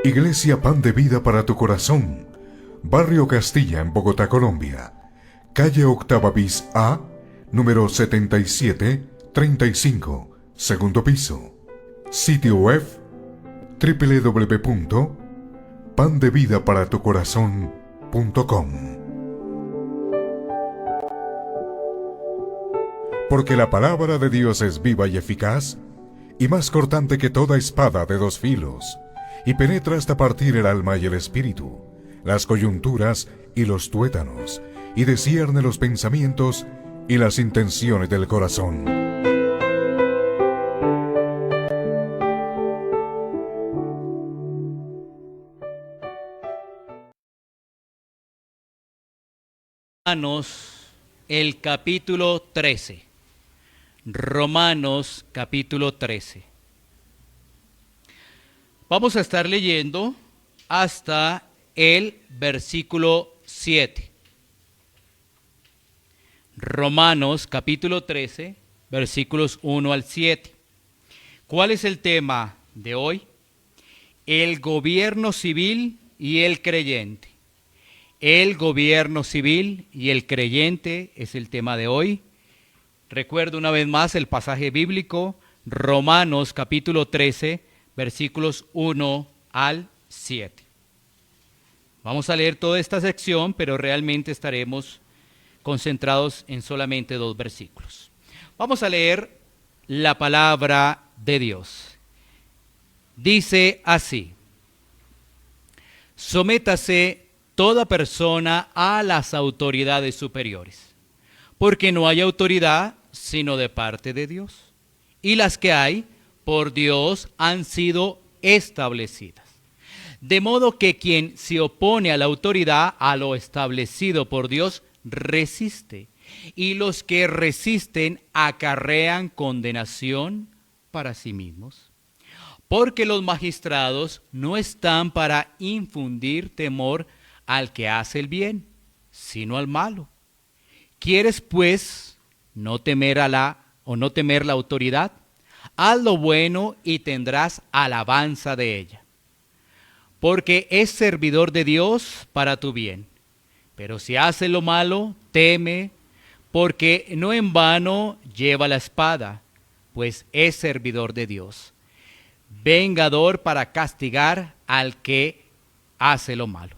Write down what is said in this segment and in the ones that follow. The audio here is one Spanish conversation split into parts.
Iglesia Pan de Vida para tu Corazón, Barrio Castilla en Bogotá, Colombia. Calle Octava bis A, número 7735, segundo piso. Sitio web www.pandevidaparatucorazon.com. Porque la palabra de Dios es viva y eficaz, y más cortante que toda espada de dos filos, y penetra hasta partir el alma y el espíritu, las coyunturas y los tuétanos, y discierne los pensamientos y las intenciones del corazón. Romanos, el capítulo 13. Romanos, capítulo 13. Vamos a estar leyendo hasta el versículo 7. Romanos, capítulo 13, versículos 1 al 7. ¿Cuál es el tema de hoy? El gobierno civil y el creyente. El gobierno civil y el creyente es el tema de hoy. Recuerdo una vez más el pasaje bíblico, Romanos capítulo 13, versículos 1 al 7. Vamos a leer toda esta sección, pero realmente estaremos concentrados en solamente 2 versículos. Vamos a leer la palabra de Dios. Dice así: sométase toda persona a las autoridades superiores, porque no hay autoridad sino de parte de Dios, y las que hay por Dios han sido establecidas. De modo que quien se opone a la autoridad, a lo establecido por Dios, resiste, y los que resisten acarrean condenación para sí mismos. Porque los magistrados no están para infundir temor al que hace el bien, sino al malo. ¿Quieres, pues, no temer la autoridad? Haz lo bueno y tendrás alabanza de ella, porque es servidor de Dios para tu bien. Pero si hace lo malo, teme, porque no en vano lleva la espada, pues es servidor de Dios, vengador para castigar al que hace lo malo.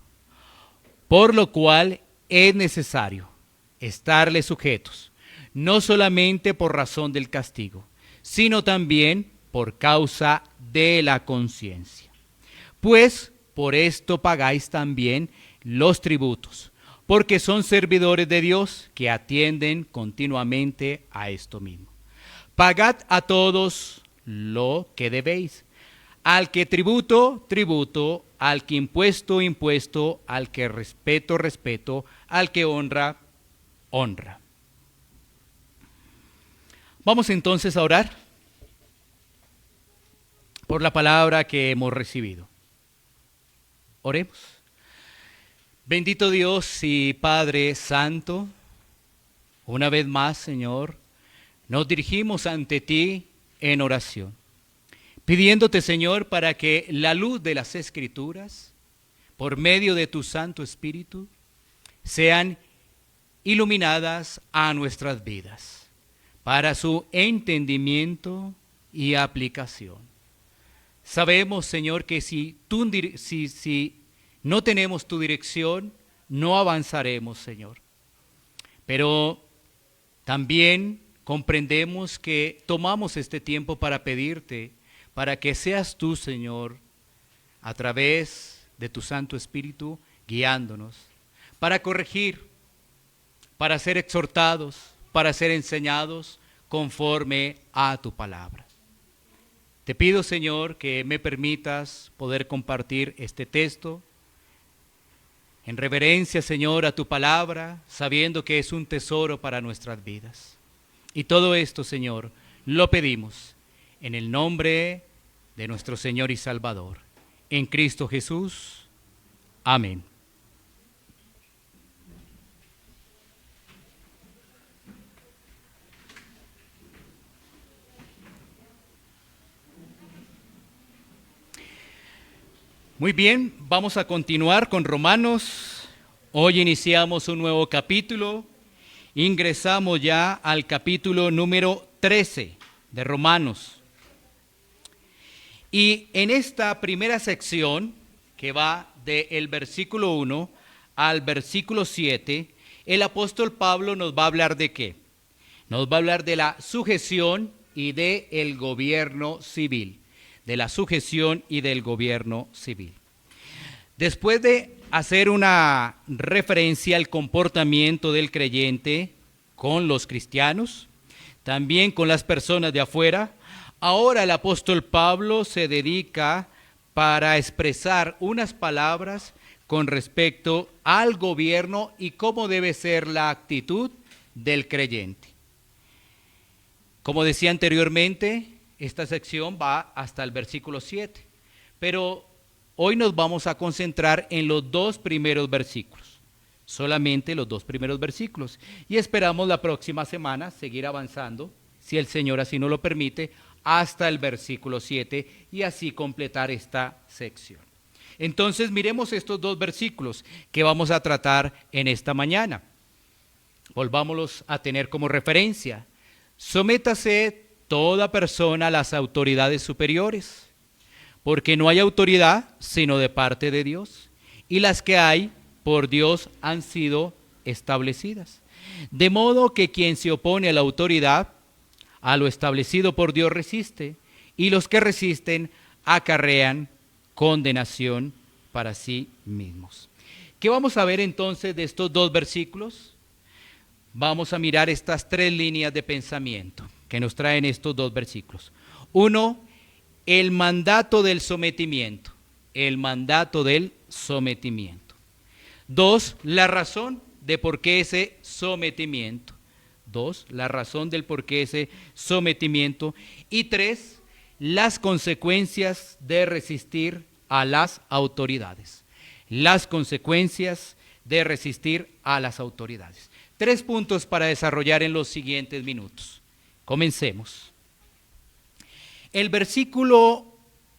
Por lo cual es necesario estarle sujetos, no solamente por razón del castigo, sino también por causa de la conciencia. Pues por esto pagáis también los tributos, porque son servidores de Dios que atienden continuamente a esto mismo. Pagad a todos lo que debéis. Al que tributo, tributo; al que impuesto, impuesto; al que respeto, respeto; al que honra, honra. Vamos entonces a orar por la palabra que hemos recibido. Oremos. Bendito Dios y Padre Santo, una vez más, Señor, nos dirigimos ante ti en oración, pidiéndote, Señor, para que la luz de las Escrituras, por medio de tu Santo Espíritu, sean iluminadas a nuestras vidas, para su entendimiento y aplicación. Sabemos, Señor, que si no tenemos tu dirección, no avanzaremos, Señor. Pero también comprendemos que tomamos este tiempo para pedirte, para que seas tú, Señor, a través de tu Santo Espíritu, guiándonos, para corregir, para ser exhortados, para ser enseñados conforme a tu palabra. Te pido, Señor, que me permitas poder compartir este texto en reverencia, Señor, a tu palabra, sabiendo que es un tesoro para nuestras vidas. Y todo esto, Señor, lo pedimos en el nombre de nuestro Señor y Salvador, en Cristo Jesús. Amén. Muy bien, vamos a continuar con Romanos. Hoy iniciamos un nuevo capítulo. Ingresamos ya al capítulo número 13 de Romanos. Y en esta primera sección, que va del versículo 1 al versículo 7, el apóstol Pablo nos va a hablar de ¿qué? Nos va a hablar de la sujeción y del gobierno civil. De la sujeción y del gobierno civil. Después de hacer una referencia al comportamiento del creyente con los cristianos, también con las personas de afuera, ahora el apóstol Pablo se dedica para expresar unas palabras con respecto al gobierno y cómo debe ser la actitud del creyente. Como decía anteriormente, esta sección va hasta el versículo 7, pero hoy nos vamos a concentrar en los dos primeros versículos, solamente los dos primeros versículos, y esperamos la próxima semana seguir avanzando, si el Señor así nos lo permite, hasta el versículo 7 y así completar esta sección. Entonces miremos estos dos versículos que vamos a tratar en esta mañana. Volvámoslos a tener como referencia. Sométase toda persona a las autoridades superiores, porque no hay autoridad sino de parte de Dios, y las que hay por Dios han sido establecidas. De modo que quien se opone a la autoridad, a lo establecido por Dios resiste, y los que resisten acarrean condenación para sí mismos. ¿Qué vamos a ver entonces de estos dos versículos? Vamos a mirar estas tres líneas de pensamiento que nos traen estos dos versículos. Uno, el mandato del sometimiento. El mandato del sometimiento. Dos, la razón de por qué ese sometimiento. Dos, la razón del por qué ese sometimiento. Y tres, las consecuencias de resistir a las autoridades. Las consecuencias de resistir a las autoridades. 3 puntos para desarrollar en los siguientes minutos. Comencemos. El versículo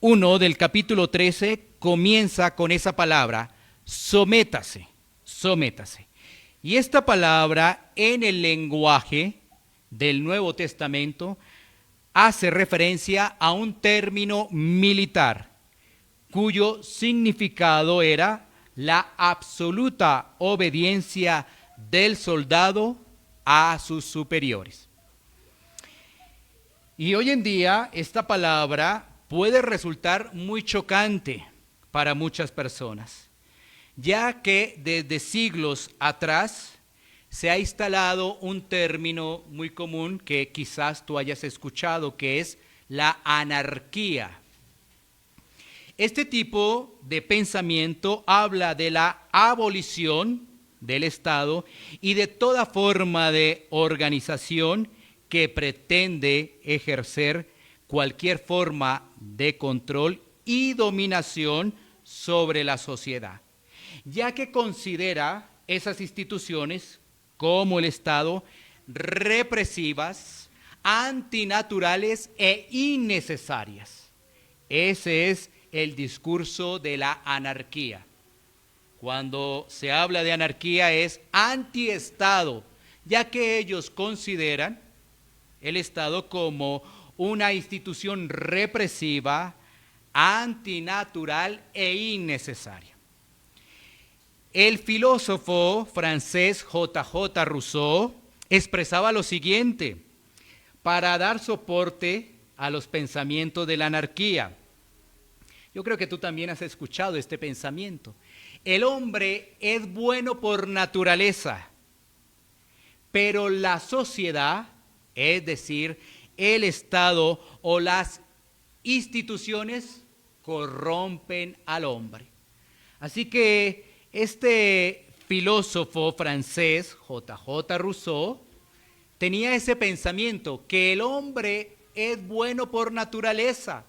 1 del capítulo 13 comienza con esa palabra, sométase, sométase. Y esta palabra en el lenguaje del Nuevo Testamento hace referencia a un término militar, cuyo significado era la absoluta obediencia del soldado a sus superiores. Y hoy en día esta palabra puede resultar muy chocante para muchas personas, ya que desde siglos atrás se ha instalado un término muy común que quizás tú hayas escuchado, que es la anarquía. Este tipo de pensamiento habla de la abolición del Estado y de toda forma de organización que pretende ejercer cualquier forma de control y dominación sobre la sociedad, ya que considera esas instituciones como el Estado represivas, antinaturales e innecesarias. Ese es el discurso de la anarquía. Cuando se habla de anarquía es antiestado, ya que ellos consideran el Estado como una institución represiva, antinatural e innecesaria. El filósofo francés J.J. Rousseau expresaba lo siguiente para dar soporte a los pensamientos de la anarquía. Yo creo que tú también has escuchado este pensamiento. El hombre es bueno por naturaleza, pero la sociedad, es decir, el Estado o las instituciones corrompen al hombre. Así que este filósofo francés, J.J. Rousseau, tenía ese pensamiento, que el hombre es bueno por naturaleza,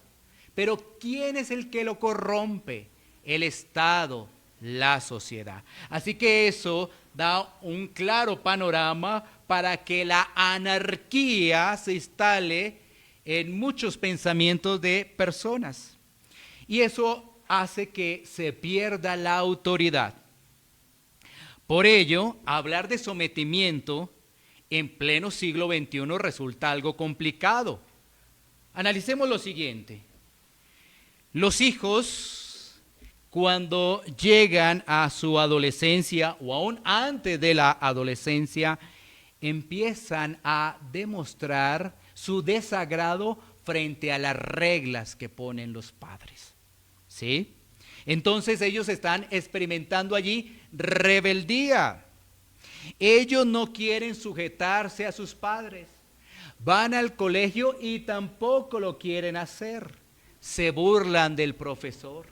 pero ¿quién es el que lo corrompe? El Estado, la sociedad. Así que eso da un claro panorama para que la anarquía se instale en muchos pensamientos de personas. Y eso hace que se pierda la autoridad. Por ello, hablar de sometimiento en pleno siglo XXI resulta algo complicado. Analicemos lo siguiente. Los hijos, cuando llegan a su adolescencia o aún antes de la adolescencia, empiezan a demostrar su desagrado frente a las reglas que ponen los padres. ¿Sí? Entonces ellos están experimentando allí rebeldía. Ellos no quieren sujetarse a sus padres. Van al colegio y tampoco lo quieren hacer. Se burlan del profesor.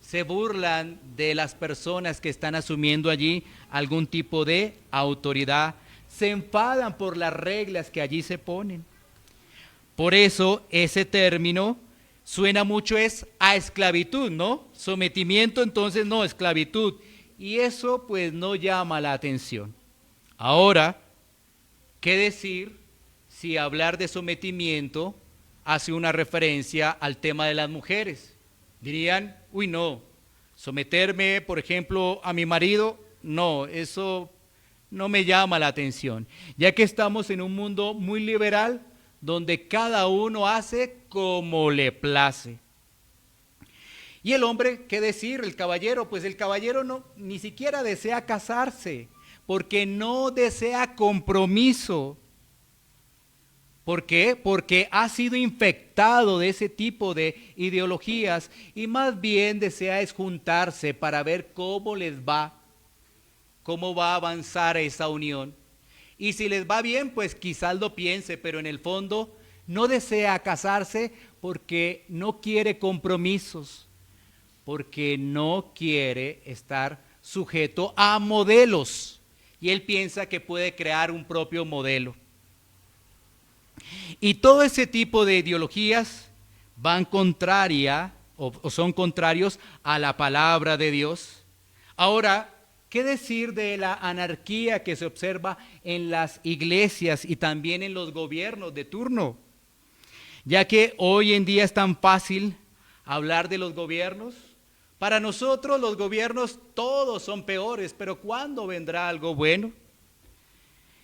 Se burlan de las personas que están asumiendo allí algún tipo de autoridad. Se enfadan por las reglas que allí se ponen. Por eso ese término suena mucho a esclavitud, ¿no? Sometimiento, entonces no, esclavitud. Y eso pues no llama la atención. Ahora, ¿qué decir si hablar de sometimiento hace una referencia al tema de las mujeres? Dirían, uy no, someterme por ejemplo a mi marido, no, eso no me llama la atención. Ya que estamos en un mundo muy liberal, donde cada uno hace como le place. Y el hombre, ¿qué decir? El caballero, pues el caballero no, ni siquiera desea casarse, porque no desea compromiso. ¿Por qué? Porque ha sido infectado de ese tipo de ideologías y más bien desea es juntarse para ver cómo les va, cómo va a avanzar esa unión. Y si les va bien, pues quizás lo piense, pero en el fondo no desea casarse porque no quiere compromisos, porque no quiere estar sujeto a modelos. Y él piensa que puede crear un propio modelo. Y todo ese tipo de ideologías van contraria o son contrarios a la palabra de Dios. Ahora, ¿qué decir de la anarquía que se observa en las iglesias y también en los gobiernos de turno? Ya que hoy en día es tan fácil hablar de los gobiernos. Para nosotros los gobiernos todos son peores, pero ¿cuándo vendrá algo bueno?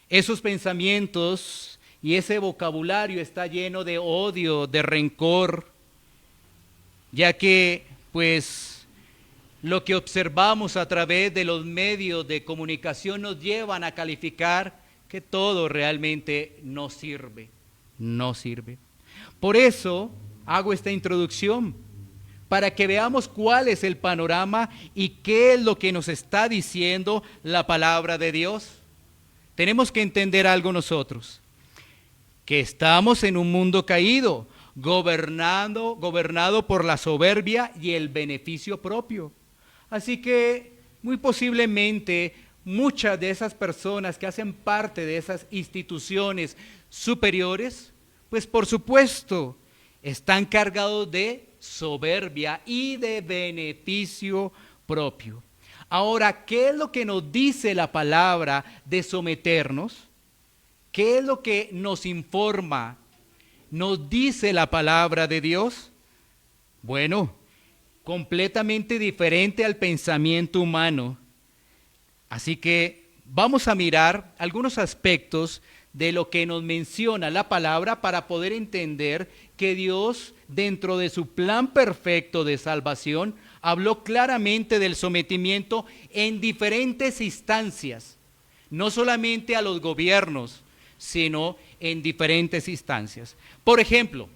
Esos pensamientos y ese vocabulario está lleno de odio, de rencor, ya que pues lo que observamos a través de los medios de comunicación nos llevan a calificar que todo realmente no sirve, no sirve. Por eso hago esta introducción, para que veamos cuál es el panorama y qué es lo que nos está diciendo la palabra de Dios. Tenemos que entender algo nosotros, que estamos en un mundo caído, gobernado por la soberbia y el beneficio propio. Así que muy posiblemente muchas de esas personas que hacen parte de esas instituciones superiores, pues por supuesto están cargados de soberbia y de beneficio propio. Ahora, ¿qué es lo que nos dice la palabra de someternos? ¿Qué es lo que nos informa? ¿Nos dice la palabra de Dios? Bueno, completamente diferente al pensamiento humano. Así que vamos a mirar algunos aspectos de lo que nos menciona la palabra para poder entender que Dios, dentro de su plan perfecto de salvación, habló claramente del sometimiento en diferentes instancias, no solamente a los gobiernos, sino en diferentes instancias. Por ejemplo,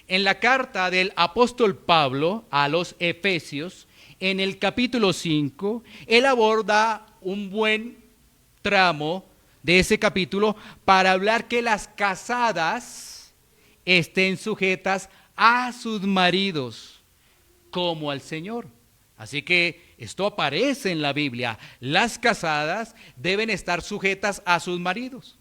en la carta del apóstol Pablo a los Efesios, en el capítulo 5, él aborda un buen tramo de ese capítulo para hablar que las casadas estén sujetas a sus maridos como al Señor. Así que esto aparece en la Biblia. Las casadas deben estar sujetas a sus maridos.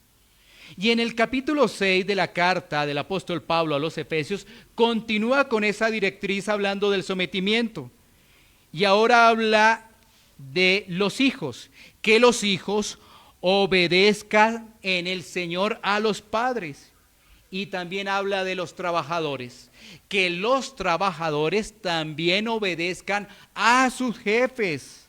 Y en el capítulo 6 de la carta del apóstol Pablo a los Efesios, continúa con esa directriz hablando del sometimiento. Y ahora habla de los hijos, que los hijos obedezcan en el Señor a los padres. y también habla de los trabajadores. Que los trabajadores también obedezcan a sus jefes.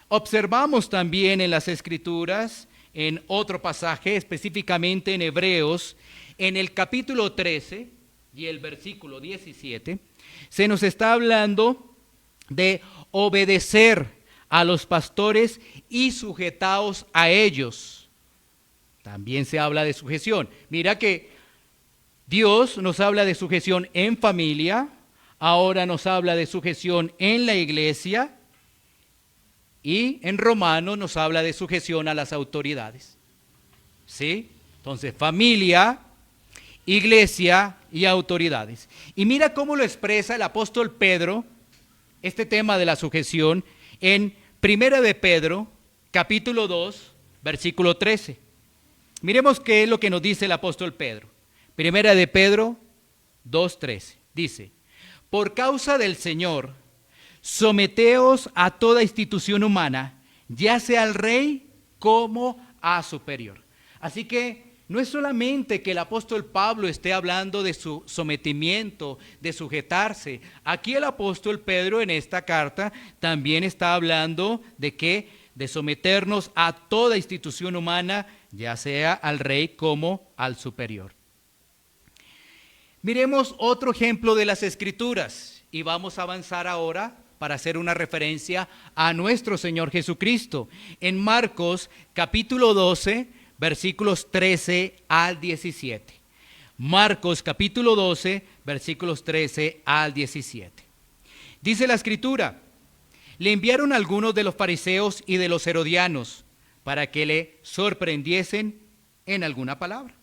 Observamos también en las Escrituras, en otro pasaje, específicamente en Hebreos, en el capítulo 13 y el versículo 17, se nos está hablando de obedecer a los pastores y sujetaos a ellos. También se habla de sujeción. Mira que Dios nos habla de sujeción en familia, ahora nos habla de sujeción en la iglesia y en Romanos nos habla de sujeción a las autoridades. ¿Sí? Entonces, familia, iglesia y autoridades. Y mira cómo lo expresa el apóstol Pedro, este tema de la sujeción, en 1 de Pedro, capítulo 2, versículo 13. Miremos qué es lo que nos dice el apóstol Pedro. 1 de Pedro 2:13. Dice, por causa del Señor, someteos a toda institución humana, ya sea al rey como a superior. Así que no es solamente que el apóstol Pablo esté hablando de su sometimiento, de sujetarse. Aquí el apóstol Pedro en esta carta también está hablando de que de someternos a toda institución humana, ya sea al rey como al superior. Miremos otro ejemplo de las Escrituras y vamos a avanzar ahora para hacer una referencia a nuestro Señor Jesucristo. En Marcos capítulo 12, versículos 13 al 17. Marcos capítulo 12, versículos 13 al 17. Dice la Escritura, le enviaron algunos de los fariseos y de los herodianos para que le sorprendiesen en alguna palabra.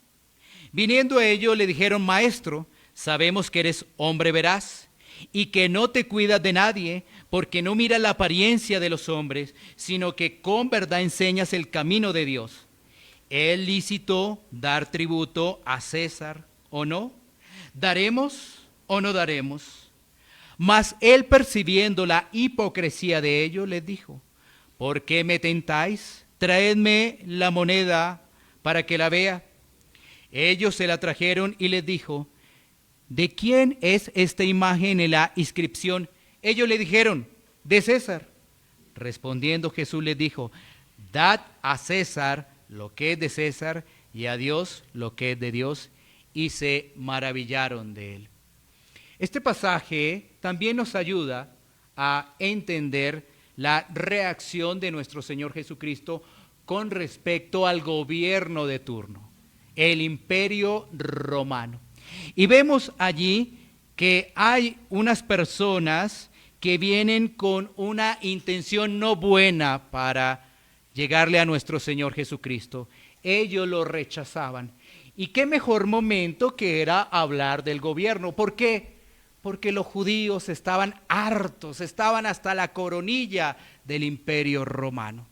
Viniendo ellos le dijeron, maestro, sabemos que eres hombre veraz y que no te cuidas de nadie, porque no miras la apariencia de los hombres, sino que con verdad enseñas el camino de Dios. ¿Es lícito dar tributo a César o no? ¿Daremos o no daremos? Mas él, percibiendo la hipocresía de ellos, les dijo, ¿por qué me tentáis? Traedme la moneda para que la vea. Ellos se la trajeron y les dijo, ¿de quién es esta imagen en la inscripción? Ellos le dijeron, de César. Respondiendo Jesús les dijo, dad a César lo que es de César y a Dios lo que es de Dios. Y se maravillaron de él. Este pasaje también nos ayuda a entender la reacción de nuestro Señor Jesucristo con respecto al gobierno de turno, el imperio romano. Y vemos allí que hay unas personas que vienen con una intención no buena para llegarle a nuestro Señor Jesucristo. Ellos lo rechazaban. ¿Y qué mejor momento que era hablar del gobierno? ¿Por qué? Porque los judíos estaban hartos, estaban hasta la coronilla del imperio romano.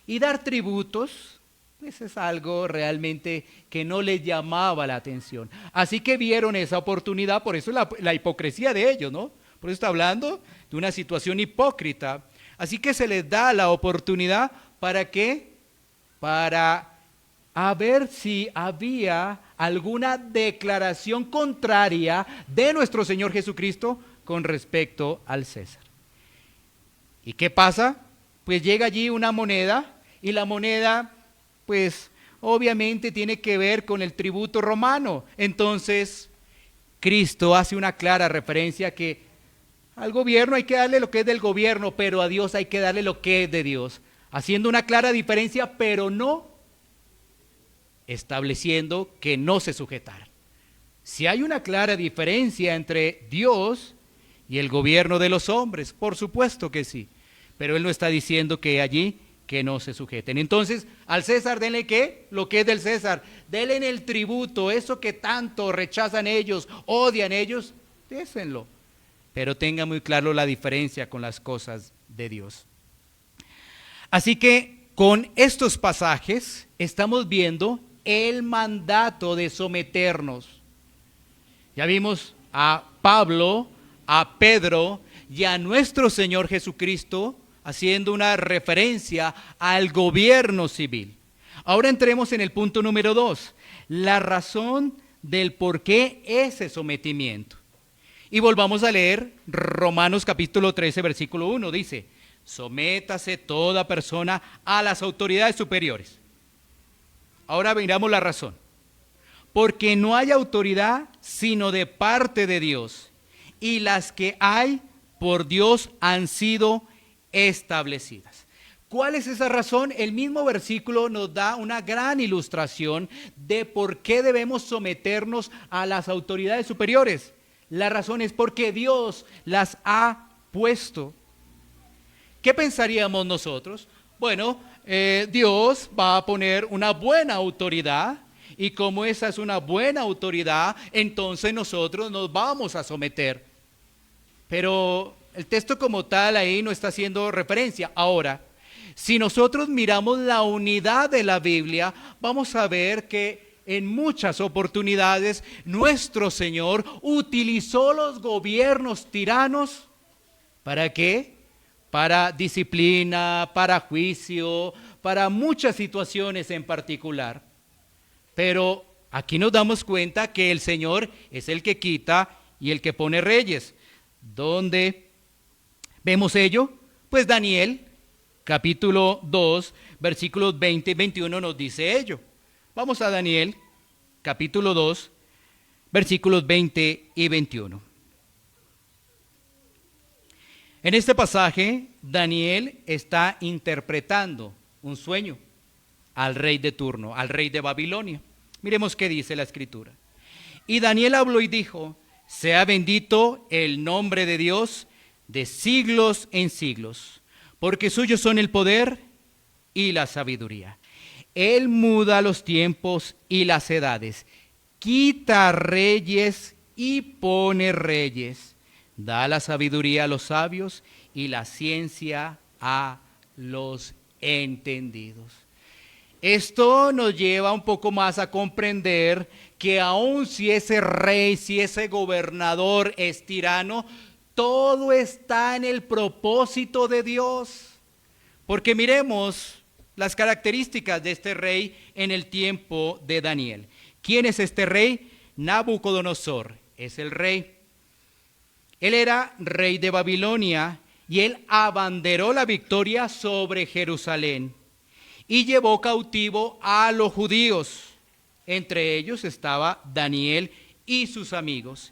Y dar tributos, pues es algo realmente que no les llamaba la atención. Así que vieron esa oportunidad, por eso la hipocresía de ellos, ¿no? Por eso está hablando de una situación hipócrita. Así que se les da la oportunidad, ¿para qué? Para a ver si había alguna declaración contraria de nuestro Señor Jesucristo con respecto al César. ¿Y qué pasa? Pues llega allí una moneda y la moneda, pues obviamente tiene que ver con el tributo romano. Entonces, Cristo hace una clara referencia que al gobierno hay que darle lo que es del gobierno, pero a Dios hay que darle lo que es de Dios. Haciendo una clara diferencia, pero no estableciendo que no se sujetaran. Si hay una clara diferencia entre Dios y el gobierno de los hombres, por supuesto que sí, pero Él no está diciendo que allí que no se sujeten. Entonces, al César denle ¿qué? Lo que es del César. Denle en el tributo, eso que tanto rechazan ellos, odian ellos, désenlo. Pero tengan muy claro la diferencia con las cosas de Dios. Así que con estos pasajes estamos viendo el mandato de someternos. Ya vimos a Pablo, a Pedro y a nuestro Señor Jesucristo haciendo una referencia al gobierno civil. Ahora entremos en el punto número 2, la razón del por qué ese sometimiento. Y volvamos a leer Romanos capítulo 13, versículo 1, dice: sométase toda persona a las autoridades superiores. Ahora miramos la razón. Porque no hay autoridad sino de parte de Dios, y las que hay por Dios han sido establecidas. ¿Cuál es esa razón? El mismo versículo nos da una gran ilustración de por qué debemos someternos a las autoridades superiores. La razón es porque Dios las ha puesto. ¿Qué pensaríamos nosotros? Bueno, Dios va a poner una buena autoridad, y como esa es una buena autoridad, entonces nosotros nos vamos a someter. Pero el texto como tal ahí no está haciendo referencia. Ahora, si nosotros miramos la unidad de la Biblia, vamos a ver que en muchas oportunidades nuestro Señor utilizó los gobiernos tiranos. ¿Para qué? Para disciplina, para juicio, para muchas situaciones en particular. Pero aquí nos damos cuenta que el Señor es el que quita y el que pone reyes. ¿Dónde vemos ello? Pues Daniel, capítulo 2, versículos 20 y 21 nos dice ello. Vamos a Daniel, capítulo 2, versículos 20 y 21. En este pasaje, Daniel está interpretando un sueño al rey de turno, al rey de Babilonia. Miremos qué dice la Escritura. Y Daniel habló y dijo: sea bendito el nombre de Dios de siglos en siglos, porque suyos son el poder y la sabiduría. Él muda los tiempos y las edades, quita reyes y pone reyes, da la sabiduría a los sabios y la ciencia a los entendidos. Esto nos lleva un poco más a comprender que aun si ese rey, si ese gobernador es tirano, todo está en el propósito de Dios. Porque miremos las características de este rey en el tiempo de Daniel. ¿Quién es este rey? Nabucodonosor es el rey. Él era rey de Babilonia y él abanderó la victoria sobre Jerusalén y llevó cautivo a los judíos. Entre ellos estaba Daniel y sus amigos.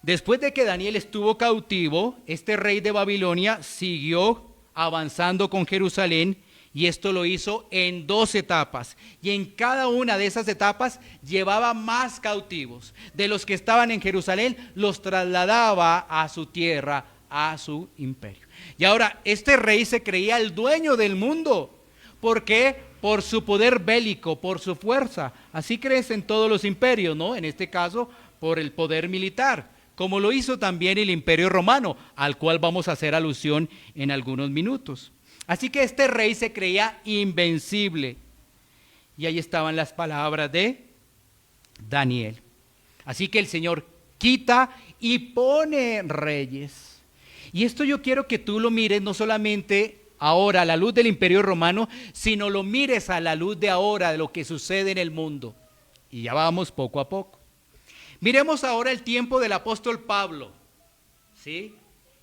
Después de que Daniel estuvo cautivo, este rey de Babilonia siguió avanzando con Jerusalén, y esto lo hizo en 2 etapas. Y en cada una de esas etapas llevaba más cautivos. De los que estaban en Jerusalén, los trasladaba a su tierra, a su imperio. Y ahora, este rey se creía el dueño del mundo. ¿Por qué? Por su poder bélico, por su fuerza. Así crecen todos los imperios, ¿no? En este caso, por el poder militar, como lo hizo también el Imperio Romano, al cual vamos a hacer alusión en algunos minutos. Así que este rey se creía invencible. Y ahí estaban las palabras de Daniel. Así que el Señor quita y pone reyes. Y esto yo quiero que tú lo mires no solamente ahora a la luz del Imperio Romano, sino lo mires a la luz de ahora, de lo que sucede en el mundo. Y ya vamos poco a poco. Miremos ahora el tiempo del apóstol Pablo, ¿sí?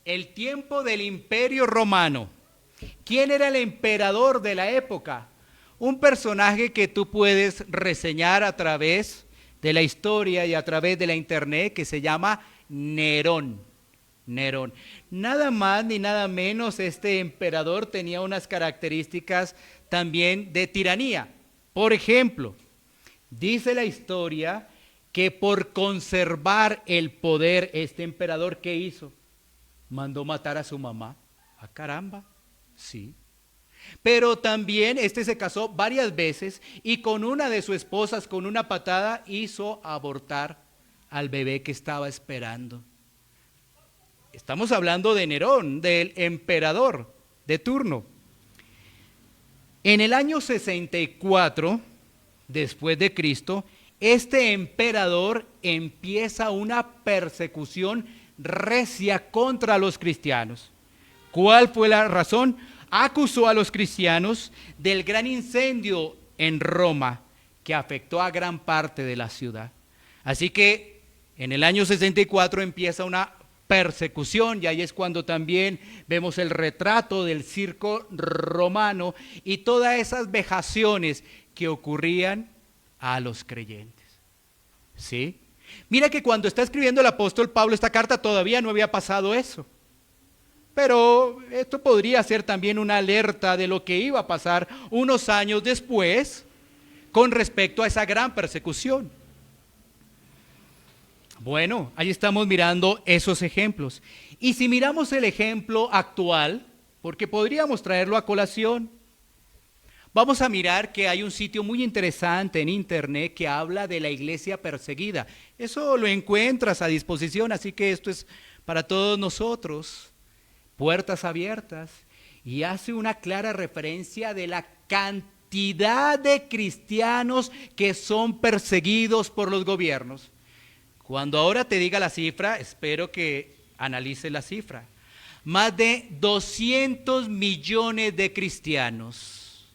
El tiempo del Imperio Romano. ¿Quién era el emperador de la época? Un personaje que tú puedes reseñar a través de la historia y a través de la internet, que se llama Nerón. Nerón. Nada más ni nada menos, este emperador tenía unas características también de tiranía. Por ejemplo, dice la historia que por conservar el poder, este emperador, ¿qué hizo? Mandó matar a su mamá. ¡Ah, caramba! Sí. Pero también este se casó varias veces y con una de sus esposas, con una patada, hizo abortar al bebé que estaba esperando. Estamos hablando de Nerón, del emperador de turno. En el año 64, después de Cristo, este emperador empieza una persecución recia contra los cristianos. ¿Cuál fue la razón? Acusó a los cristianos del gran incendio en Roma que afectó a gran parte de la ciudad. Así que en el año 64 empieza una persecución, y ahí es cuando también vemos el retrato del circo romano y todas esas vejaciones que ocurrían a los creyentes. ¿Sí? Mira que cuando está escribiendo el apóstol Pablo esta carta todavía no había pasado eso. Pero esto podría ser también una alerta de lo que iba a pasar unos años después con respecto a esa gran persecución. Bueno, ahí estamos mirando esos ejemplos. Y si miramos el ejemplo actual, porque podríamos traerlo a colación, vamos a mirar que hay un sitio muy interesante en internet que habla de la iglesia perseguida. Eso lo encuentras a disposición, así que esto es para todos nosotros, puertas abiertas, y hace una clara referencia de la cantidad de cristianos que son perseguidos por los gobiernos. Cuando ahora te diga la cifra, espero que analice la cifra. Más de 200 millones de cristianos.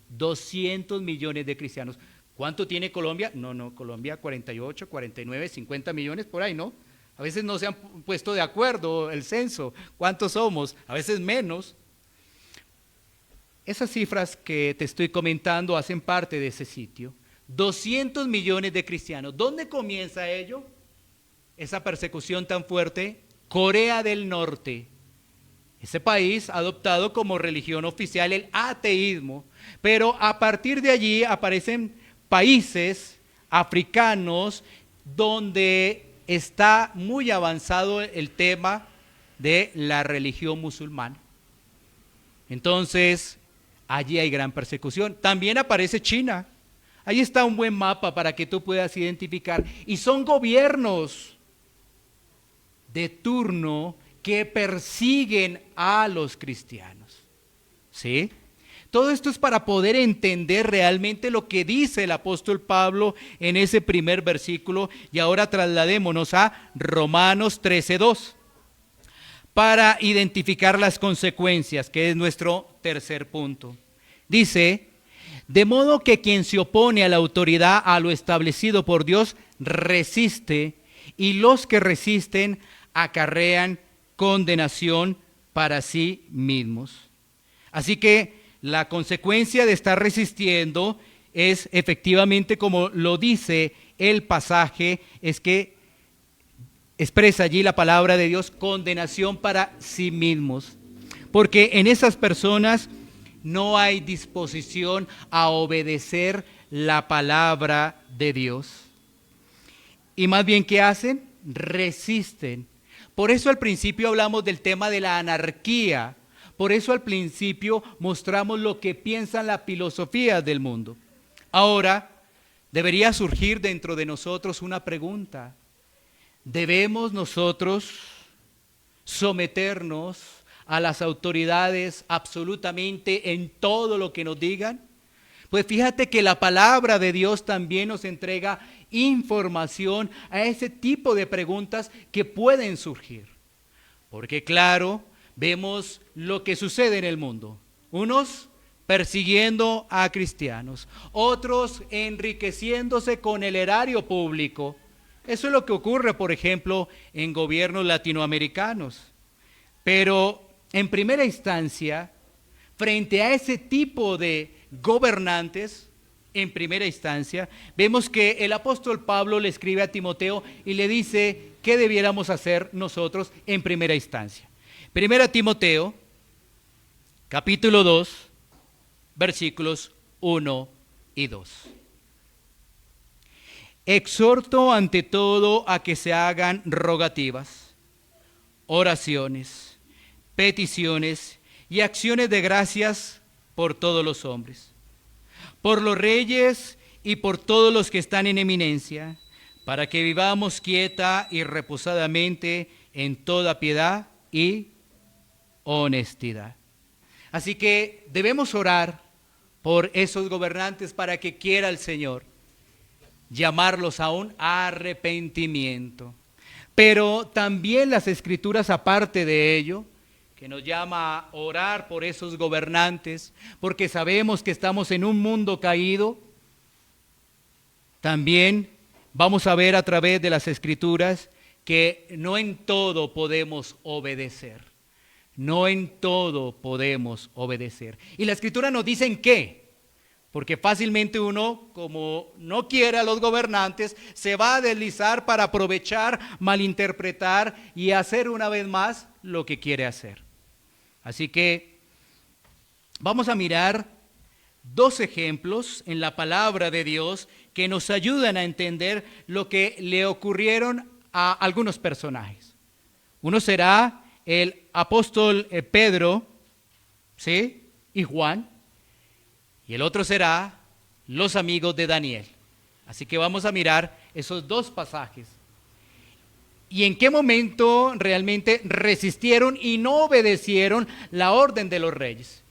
200 millones de cristianos. ¿Cuánto tiene Colombia? No, Colombia 48, 49, 50 millones por ahí, ¿no? A veces no se han puesto de acuerdo el censo. ¿Cuántos somos? A veces menos. Esas cifras que te estoy comentando hacen parte de ese sitio. 200 millones de cristianos. ¿Dónde comienza ello? Esa persecución tan fuerte. Corea del Norte. Ese país ha adoptado como religión oficial el ateísmo, pero a partir de allí aparecen países africanos donde está muy avanzado el tema de la religión musulmana. Entonces, allí hay gran persecución. También aparece China. Ahí está un buen mapa para que tú puedas identificar. Y son gobiernos de turno que persiguen a los cristianos. ¿Sí? Todo esto es para poder entender realmente lo que dice el apóstol Pablo en ese primer versículo. Y ahora trasladémonos a Romanos 13:2 para identificar las consecuencias, que es nuestro tercer punto. Dice: de modo que quien se opone a la autoridad, a lo establecido por Dios, resiste, y los que resisten acarrean condenación para sí mismos. Así que la consecuencia de estar resistiendo es efectivamente, como lo dice el pasaje, es que expresa allí la palabra de Dios, condenación para sí mismos. Porque en esas personas no hay disposición a obedecer la palabra de Dios. Y más bien, ¿qué hacen? Resisten. Por eso al principio hablamos del tema de la anarquía. Por eso al principio mostramos lo que piensan las filosofías del mundo. Ahora, debería surgir dentro de nosotros una pregunta. ¿Debemos nosotros someternos a las autoridades absolutamente en todo lo que nos digan? Pues fíjate que la palabra de Dios también nos entrega información a ese tipo de preguntas que pueden surgir. Porque claro, vemos lo que sucede en el mundo. Unos persiguiendo a cristianos, otros enriqueciéndose con el erario público. Eso es lo que ocurre, por ejemplo, en gobiernos latinoamericanos. Pero en primera instancia, frente a ese tipo de gobernantes, en primera instancia, vemos que el apóstol Pablo le escribe a Timoteo y le dice qué debiéramos hacer nosotros en primera instancia. Primera Timoteo, capítulo 2, versículos 1 y 2. Exhorto ante todo a que se hagan rogativas, oraciones, peticiones y acciones de gracias por todos los hombres, por los reyes y por todos los que están en eminencia, para que vivamos quieta y reposadamente en toda piedad y honestidad. Así que debemos orar por esos gobernantes para que quiera el Señor llamarlos a un arrepentimiento. Pero también las Escrituras, aparte de ello, que nos llama a orar por esos gobernantes, porque sabemos que estamos en un mundo caído, También vamos a ver a través de las Escrituras que no en todo podemos obedecer. No en todo podemos obedecer. Y la Escritura nos dice en qué. Porque fácilmente uno, como no quiere a los gobernantes, se va a deslizar para aprovechar, malinterpretar y hacer una vez más lo que quiere hacer. Así que vamos a mirar dos ejemplos en la palabra de Dios que nos ayudan a entender lo que le ocurrieron a algunos personajes. Uno será el apóstol Pedro, ¿sí? Y Juan. Y el otro será los amigos de Daniel. Así que vamos a mirar esos dos pasajes. ¿Y en qué momento realmente resistieron y no obedecieron la orden de los reyes?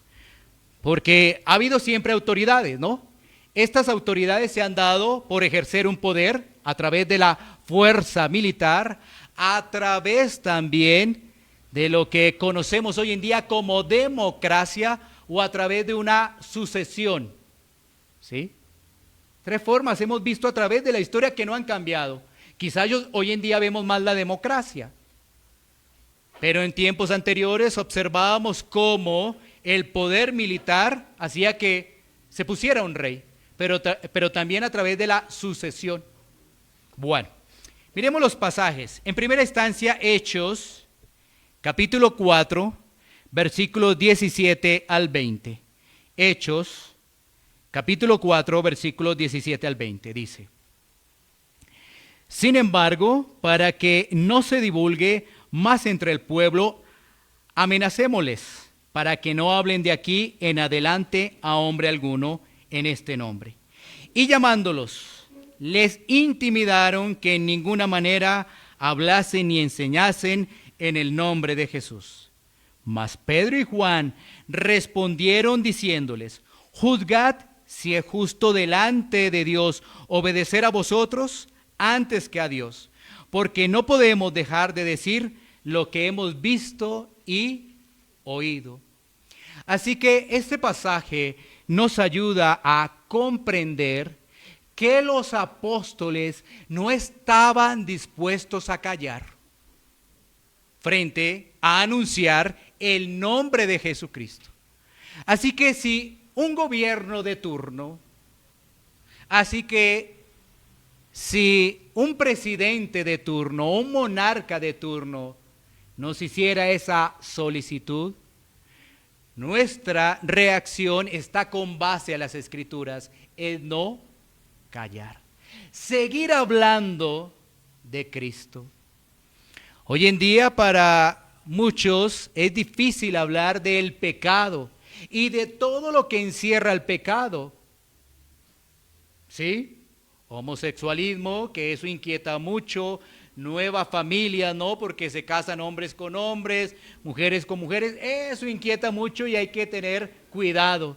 Porque ha habido siempre autoridades, ¿no? Estas autoridades se han dado por ejercer un poder a través de la fuerza militar, a través también de lo que conocemos hoy en día como democracia, o a través de una sucesión, ¿sí? Tres formas hemos visto a través de la historia que no han cambiado. Quizás hoy en día vemos más la democracia, pero en tiempos anteriores observábamos cómo el poder militar hacía que se pusiera un rey, pero también a través de la sucesión. Bueno, miremos los pasajes. En primera instancia, Hechos, capítulo 4, versículos 17 al 20. Hechos, capítulo 4, versículos 17 al 20, dice: Sin embargo, para que no se divulgue más entre el pueblo, amenacémosles, para que no hablen de aquí en adelante a hombre alguno en este nombre. Y llamándolos, les intimidaron que en ninguna manera hablasen ni enseñasen en el nombre de Jesús. Mas Pedro y Juan respondieron diciéndoles: Juzgad si es justo delante de Dios obedecer a vosotros antes que a Dios, porque no podemos dejar de decir lo que hemos visto y oído. Así que este pasaje nos ayuda a comprender que los apóstoles no estaban dispuestos a callar frente a anunciar el nombre de Jesucristo. Así que si un gobierno de turno, si un presidente de turno, un monarca de turno nos hiciera esa solicitud, nuestra reacción está con base a las Escrituras, es no callar, seguir hablando de Cristo. Hoy en día para muchos es difícil hablar del pecado y de todo lo que encierra el pecado. ¿Sí? Homosexualismo, que eso inquieta mucho, nueva familia, ¿no? Porque se casan hombres con hombres, mujeres con mujeres, eso inquieta mucho y hay que tener cuidado.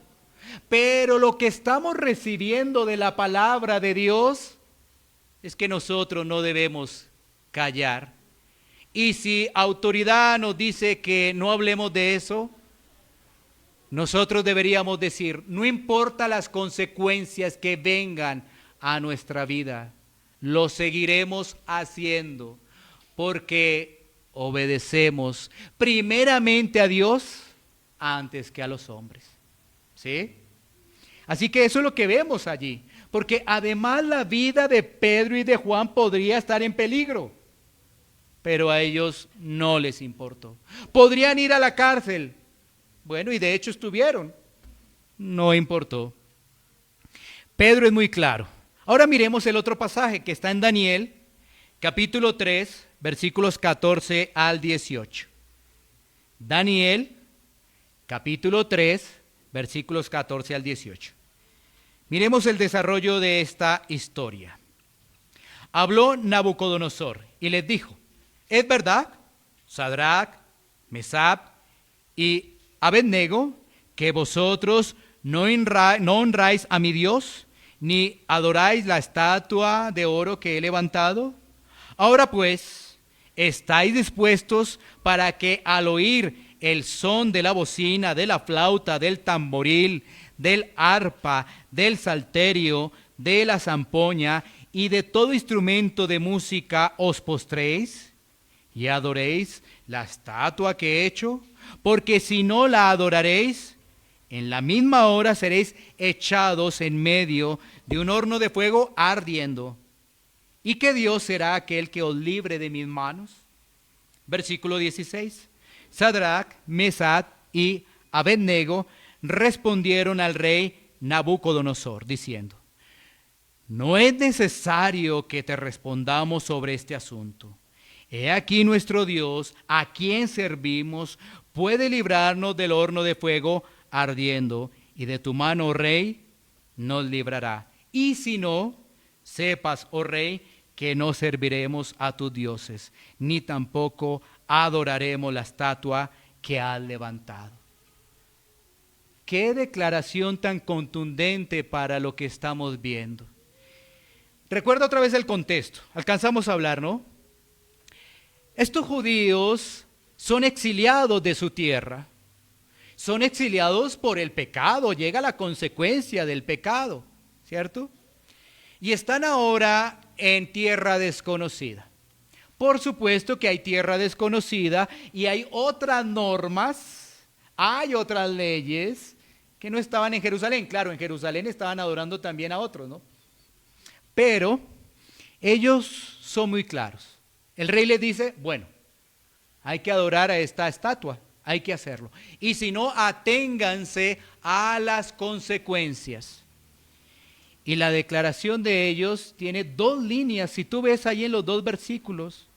Pero lo que estamos recibiendo de la palabra de Dios es que nosotros no debemos callar. Y si autoridad nos dice que no hablemos de eso, nosotros deberíamos decir, no importa las consecuencias que vengan a nuestra vida, lo seguiremos haciendo porque obedecemos primeramente a Dios antes que a los hombres. ¿Sí? Así que eso es lo que vemos allí, porque además la vida de Pedro y de Juan podría estar en peligro, pero a ellos no les importó. Podrían ir a la cárcel, bueno, y de hecho estuvieron, no importó. Pedro es muy claro. Ahora miremos el otro pasaje que está en Daniel, capítulo 3, versículos 14 al 18. Daniel, capítulo 3, versículos 14 al 18. Miremos el desarrollo de esta historia. Habló Nabucodonosor y les dijo: es verdad, Sadrach, Mesach y Abednego, que vosotros no honráis a mi Dios, ni adoráis la estatua de oro que he levantado. Ahora pues, ¿estáis dispuestos para que al oír el son de la bocina, de la flauta, del tamboril, del arpa, del salterio, de la zampoña y de todo instrumento de música os postréis y adoréis la estatua que he hecho, porque si no la adoraréis, en la misma hora seréis echados en medio de un horno de fuego ardiendo. ¿Y qué Dios será aquel que os libre de mis manos? Versículo 16. Sadrach, Mesach y Abednego respondieron al rey Nabucodonosor, diciendo: no es necesario que te respondamos sobre este asunto. He aquí nuestro Dios, a quien servimos, puede librarnos del horno de fuego ardiendo, y de tu mano, oh rey, nos librará. Y si no, sepas, oh rey, que no serviremos a tus dioses, ni tampoco adoraremos la estatua que has levantado. Qué declaración tan contundente para lo que estamos viendo. Recuerda otra vez el contexto, alcanzamos a hablar, ¿no? Estos judíos son exiliados de su tierra, son exiliados por el pecado, llega la consecuencia del pecado, ¿cierto? Y están ahora en tierra desconocida. Por supuesto que hay tierra desconocida y hay otras normas, hay otras leyes que no estaban en Jerusalén. Claro, en Jerusalén estaban adorando también a otros, ¿no? Pero ellos son muy claros. El rey les dice, bueno, hay que adorar a esta estatua, hay que hacerlo. Y si no, aténganse a las consecuencias. Y la declaración de ellos tiene dos líneas, si tú ves ahí en los dos versículos.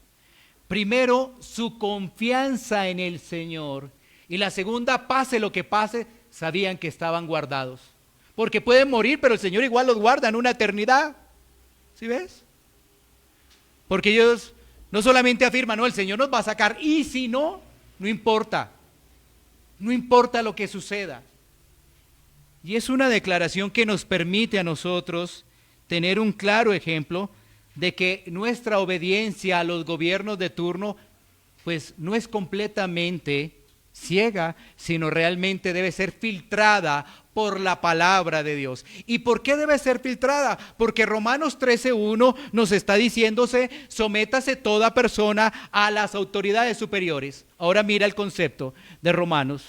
Primero, su confianza en el Señor. Y la segunda, pase lo que pase, sabían que estaban guardados. Porque pueden morir, pero el Señor igual los guarda en una eternidad. ¿Sí ves? Porque ellos no solamente afirman, no, el Señor nos va a sacar, y si no, no importa. No importa lo que suceda. Y es una declaración que nos permite a nosotros tener un claro ejemplo de que nuestra obediencia a los gobiernos de turno, pues no es completamente ciega, sino realmente debe ser filtrada por la palabra de Dios. ¿Y por qué debe ser filtrada? Porque Romanos 13:1 nos está diciéndose, sométase toda persona a las autoridades superiores. Ahora mira el concepto de Romanos.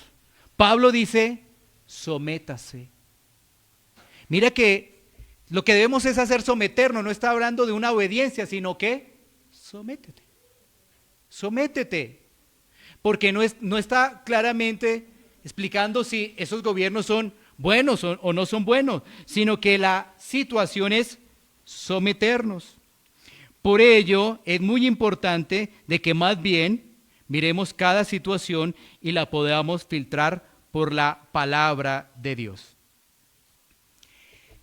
Pablo dice, sométase. Mira que lo que debemos es hacer someternos, no está hablando de una obediencia, sino que sométete. Sométete. Porque no está claramente explicando si esos gobiernos son buenos o no son buenos, sino que la situación es someternos. Por ello es muy importante de que más bien miremos cada situación y la podamos filtrar por la palabra de Dios.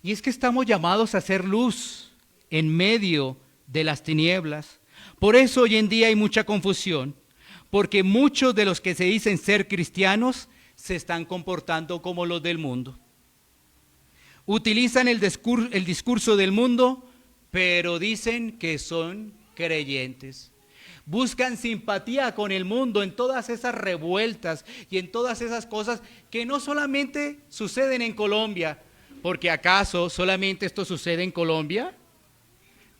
Y es que estamos llamados a hacer luz en medio de las tinieblas. Por eso hoy en día hay mucha confusión, porque muchos de los que se dicen ser cristianos se están comportando como los del mundo. Utilizan el discurso del mundo, pero dicen que son creyentes. Buscan simpatía con el mundo en todas esas revueltas y en todas esas cosas que no solamente suceden en Colombia, porque ¿acaso solamente esto sucede en Colombia?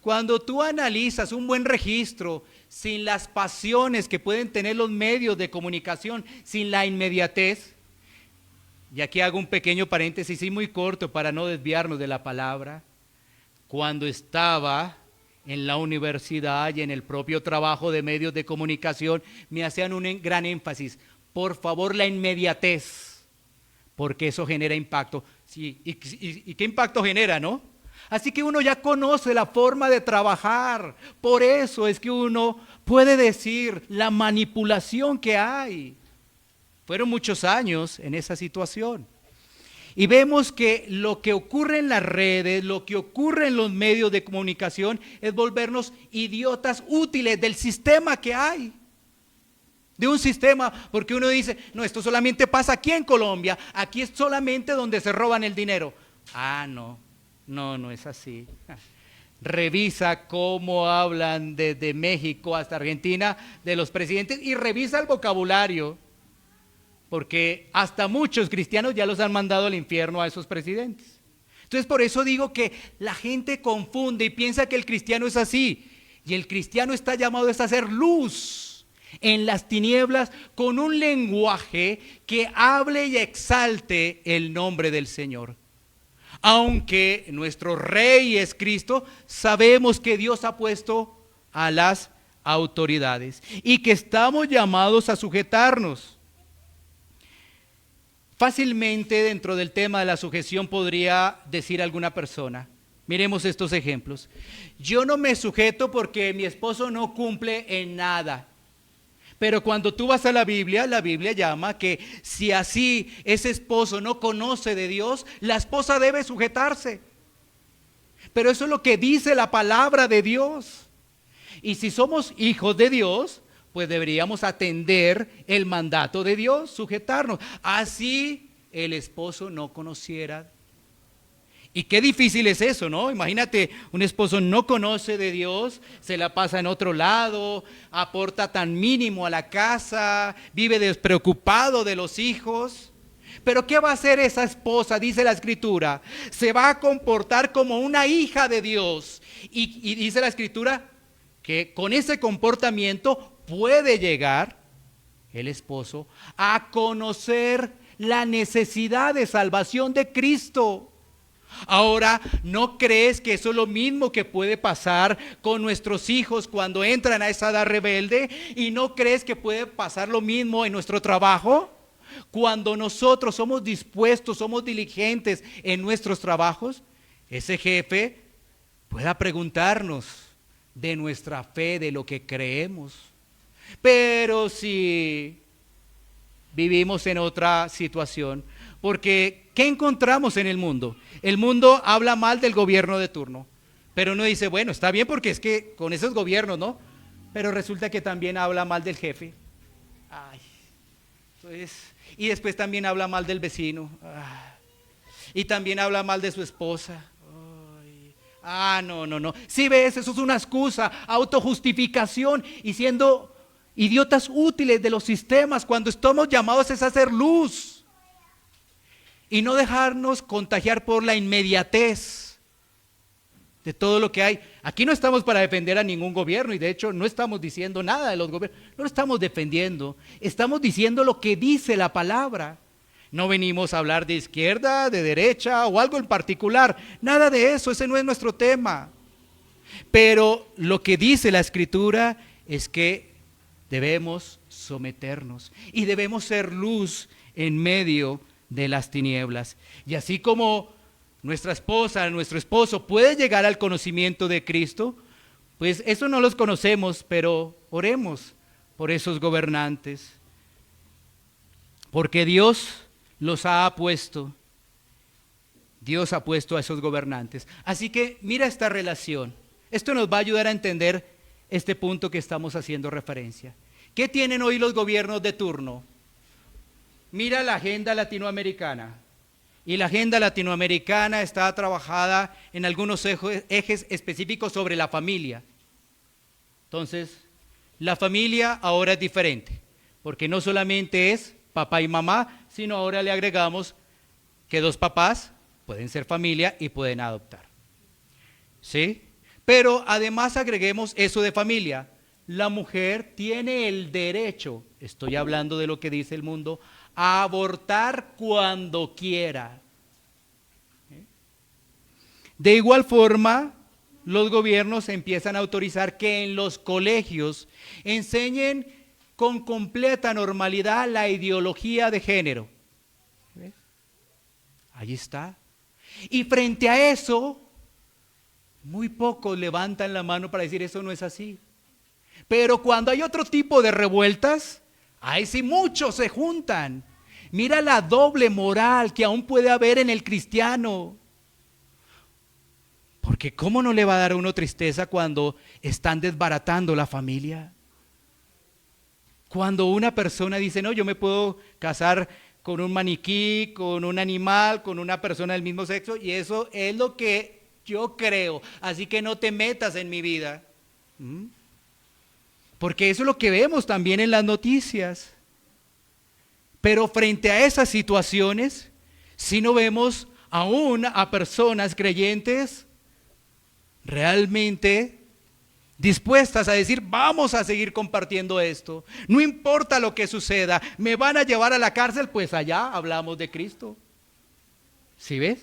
Cuando tú analizas un buen registro, sin las pasiones que pueden tener los medios de comunicación, sin la inmediatez, y aquí hago un pequeño paréntesis y muy corto para no desviarnos de la palabra, cuando estaba en la universidad y en el propio trabajo de medios de comunicación, me hacían un gran énfasis, por favor la inmediatez, porque eso genera impacto. Sí, ¿y qué impacto genera, no? Así que uno ya conoce la forma de trabajar, por eso es que uno puede decir la manipulación que hay. Fueron muchos años en esa situación. Y vemos que lo que ocurre en las redes, lo que ocurre en los medios de comunicación es volvernos idiotas útiles del sistema que hay. De un sistema, porque uno dice, no, esto solamente pasa aquí en Colombia, aquí es solamente donde se roban el dinero. Ah, no es así. Revisa cómo hablan desde México hasta Argentina de los presidentes y revisa el vocabulario, porque hasta muchos cristianos ya los han mandado al infierno a esos presidentes. Entonces por eso digo que la gente confunde y piensa que el cristiano es así. Y el cristiano está llamado a hacer luz en las tinieblas con un lenguaje que hable y exalte el nombre del Señor. Aunque nuestro Rey es Cristo, sabemos que Dios ha puesto a las autoridades y que estamos llamados a sujetarnos. Fácilmente dentro del tema de la sujeción podría decir alguna persona, miremos estos ejemplos: yo no me sujeto porque mi esposo no cumple en nada. Pero cuando tú vas a la Biblia llama que si así ese esposo no conoce de Dios, la esposa debe sujetarse. Pero eso es lo que dice la palabra de Dios. Y si somos hijos de Dios, pues deberíamos atender el mandato de Dios, sujetarnos. Así el esposo no conociera. Y qué difícil es eso, ¿no? Imagínate, un esposo no conoce de Dios, se la pasa en otro lado, aporta tan mínimo a la casa, vive despreocupado de los hijos. Pero ¿qué va a hacer esa esposa? Dice la Escritura, se va a comportar como una hija de Dios. Y dice la Escritura que con ese comportamiento puede llegar el esposo a conocer la necesidad de salvación de Cristo. Ahora, ¿no crees que eso es lo mismo que puede pasar con nuestros hijos cuando entran a esa edad rebelde? ¿Y no crees que puede pasar lo mismo en nuestro trabajo? Cuando nosotros somos dispuestos, somos diligentes en nuestros trabajos, ese jefe pueda preguntarnos de nuestra fe, de lo que creemos. Pero si vivimos en otra situación, porque ¿qué encontramos en el mundo? El mundo habla mal del gobierno de turno, pero uno dice, bueno, está bien porque es que con esos gobiernos, ¿no? Pero resulta que también habla mal del jefe. Ay, pues, y después también habla mal del vecino. Y también habla mal de su esposa. No. Si ves, eso es una excusa, autojustificación y siendo idiotas útiles de los sistemas cuando estamos llamados es a hacer luz. Y no dejarnos contagiar por la inmediatez de todo lo que hay. Aquí no estamos para defender a ningún gobierno y de hecho no estamos diciendo nada de los gobiernos, no lo estamos defendiendo, estamos diciendo lo que dice la palabra. No venimos a hablar de izquierda, de derecha o algo en particular, nada de eso, ese no es nuestro tema. Pero lo que dice la Escritura es que debemos someternos y debemos ser luz en medio de las tinieblas. Y así como nuestra esposa, nuestro esposo puede llegar al conocimiento de Cristo, pues eso no los conocemos, pero oremos por esos gobernantes, porque Dios los ha puesto. Dios ha puesto a esos gobernantes. Así que mira esta relación. Esto nos va a ayudar a entender este punto que estamos haciendo referencia. ¿Qué tienen hoy los gobiernos de turno? Mira la agenda latinoamericana. Y la agenda latinoamericana está trabajada en algunos ejes específicos sobre la familia. Entonces, la familia ahora es diferente, porque no solamente es papá y mamá, sino ahora le agregamos que dos papás pueden ser familia y pueden adoptar. ¿Sí? Pero además agreguemos eso de familia. La mujer tiene el derecho, estoy hablando de lo que dice el mundo, a abortar cuando quiera. De igual forma, los gobiernos empiezan a autorizar que en los colegios enseñen con completa normalidad la ideología de género. ¿Ves? Ahí está. Y frente a eso, muy pocos levantan la mano para decir eso no es así. Pero cuando hay otro tipo de revueltas, ahí sí muchos se juntan. Mira la doble moral que aún puede haber en el cristiano. Porque ¿cómo no le va a dar a uno tristeza cuando están desbaratando la familia? Cuando una persona dice, no, yo me puedo casar con un maniquí, con un animal, con una persona del mismo sexo, y eso es lo que yo creo, así que no te metas en mi vida. Porque eso es lo que vemos también en las noticias. Pero frente a esas situaciones, sí no vemos aún a personas creyentes realmente dispuestas a decir, vamos a seguir compartiendo esto, no importa lo que suceda, me van a llevar a la cárcel, pues allá hablamos de Cristo. ¿Sí ves?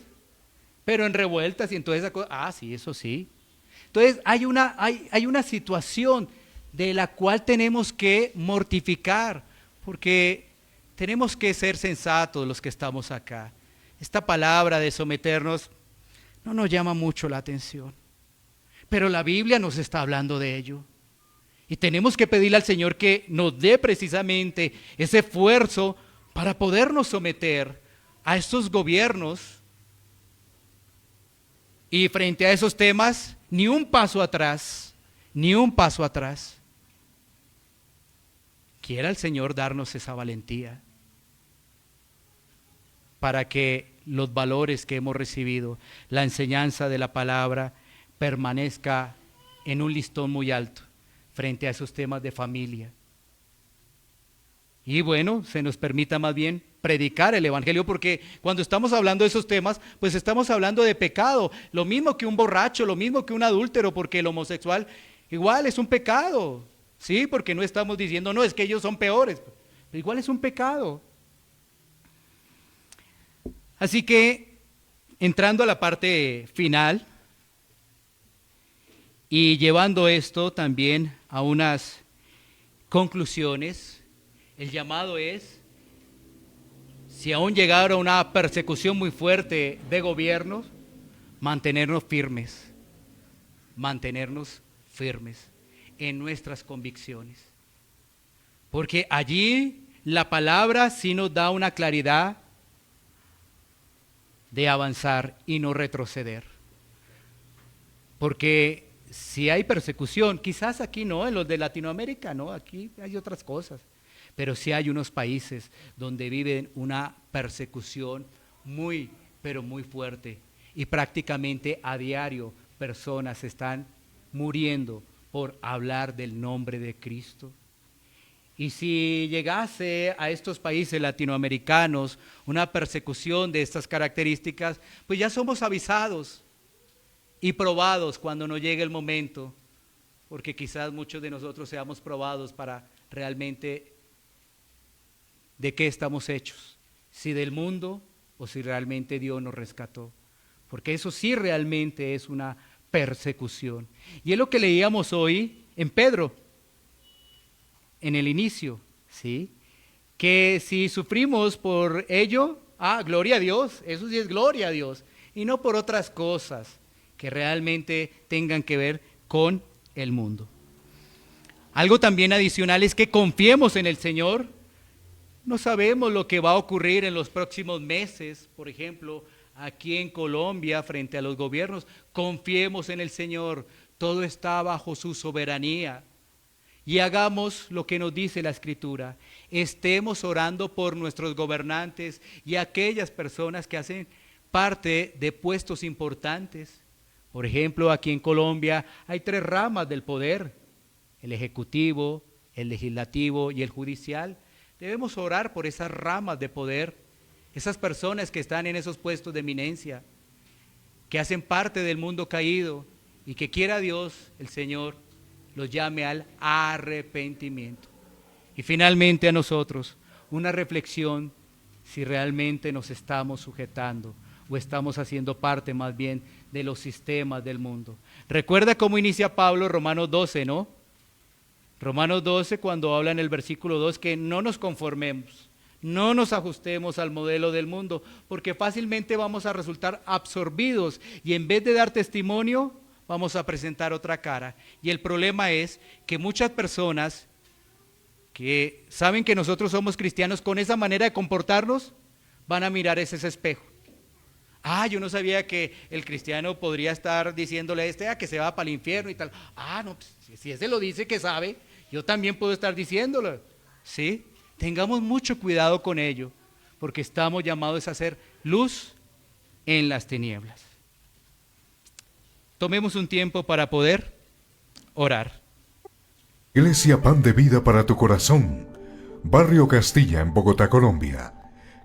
Pero en revueltas y en toda esa cosa, sí, eso sí. Entonces hay una situación de la cual tenemos que mortificar, porque tenemos que ser sensatos los que estamos acá. Esta palabra de someternos no nos llama mucho la atención, pero la Biblia nos está hablando de ello. Y tenemos que pedirle al Señor que nos dé precisamente ese esfuerzo para podernos someter a estos gobiernos. Y frente a esos temas, ni un paso atrás, ni un paso atrás. Quiera el Señor darnos esa valentía para que los valores que hemos recibido, la enseñanza de la palabra, permanezca en un listón muy alto frente a esos temas de familia. Y bueno, se nos permita más bien predicar el evangelio, porque cuando estamos hablando de esos temas, pues estamos hablando de pecado, lo mismo que un borracho, lo mismo que un adúltero, porque el homosexual igual es un pecado, sí, porque no estamos diciendo, no, es que ellos son peores, pero igual es un pecado. Así que, entrando a la parte final, y llevando esto también a unas conclusiones, el llamado es, si aún llegara una persecución muy fuerte de gobiernos, mantenernos firmes en nuestras convicciones. Porque allí la palabra sí nos da una claridad de avanzar y no retroceder. Porque si hay persecución, quizás aquí no, en los de Latinoamérica no, aquí hay otras cosas. Pero sí hay unos países donde viven una persecución muy, pero muy fuerte. Y prácticamente a diario personas están muriendo por hablar del nombre de Cristo. Y si llegase a estos países latinoamericanos una persecución de estas características, pues ya somos avisados y probados cuando nos llegue el momento, porque quizás muchos de nosotros seamos probados para realmente de qué estamos hechos, si del mundo o si realmente Dios nos rescató, porque eso sí realmente es una persecución. Y es lo que leíamos hoy en Pedro, en el inicio, ¿sí? Que si sufrimos por ello, gloria a Dios, eso sí es gloria a Dios, y no por otras cosas que realmente tengan que ver con el mundo. Algo también adicional es que confiemos en el Señor. No sabemos lo que va a ocurrir en los próximos meses, por ejemplo, aquí en Colombia frente a los gobiernos. Confiemos en el Señor, todo está bajo su soberanía. Y hagamos lo que nos dice la Escritura, estemos orando por nuestros gobernantes y aquellas personas que hacen parte de puestos importantes. Por ejemplo, aquí en Colombia hay 3 ramas del poder, el ejecutivo, el legislativo y el judicial. Debemos orar por esas ramas de poder, esas personas que están en esos puestos de eminencia, que hacen parte del mundo caído y que quiera Dios, el Señor, los llame al arrepentimiento. Y finalmente a nosotros, una reflexión si realmente nos estamos sujetando o estamos haciendo parte más bien de los sistemas del mundo. Recuerda cómo inicia Pablo Romanos 12, ¿no? Romanos 12 cuando habla en el versículo 2 que no nos conformemos, no nos ajustemos al modelo del mundo, porque fácilmente vamos a resultar absorbidos y en vez de dar testimonio, vamos a presentar otra cara. Y el problema es que muchas personas que saben que nosotros somos cristianos con esa manera de comportarnos, van a mirar ese espejo. Yo no sabía que el cristiano podría estar diciéndole a este que se va para el infierno y tal. No, pues, si ese lo dice que sabe, yo también puedo estar diciéndolo. ¿Sí? Tengamos mucho cuidado con ello, porque estamos llamados a ser luz en las tinieblas. Tomemos un tiempo para poder orar. Iglesia Pan de Vida para tu Corazón, Barrio Castilla en Bogotá, Colombia.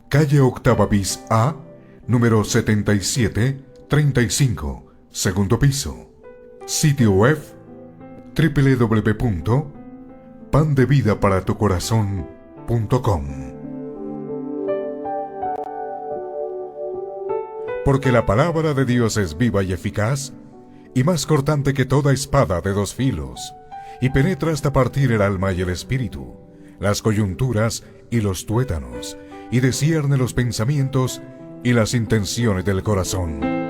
Calle Octava bis A, número 7735, segundo piso. Sitio web www.pandevidaparatucorazon.com. Porque la palabra de Dios es viva y eficaz, y más cortante que toda espada de dos filos, y penetra hasta partir el alma y el espíritu, las coyunturas y los tuétanos, y discierne los pensamientos y las intenciones del corazón.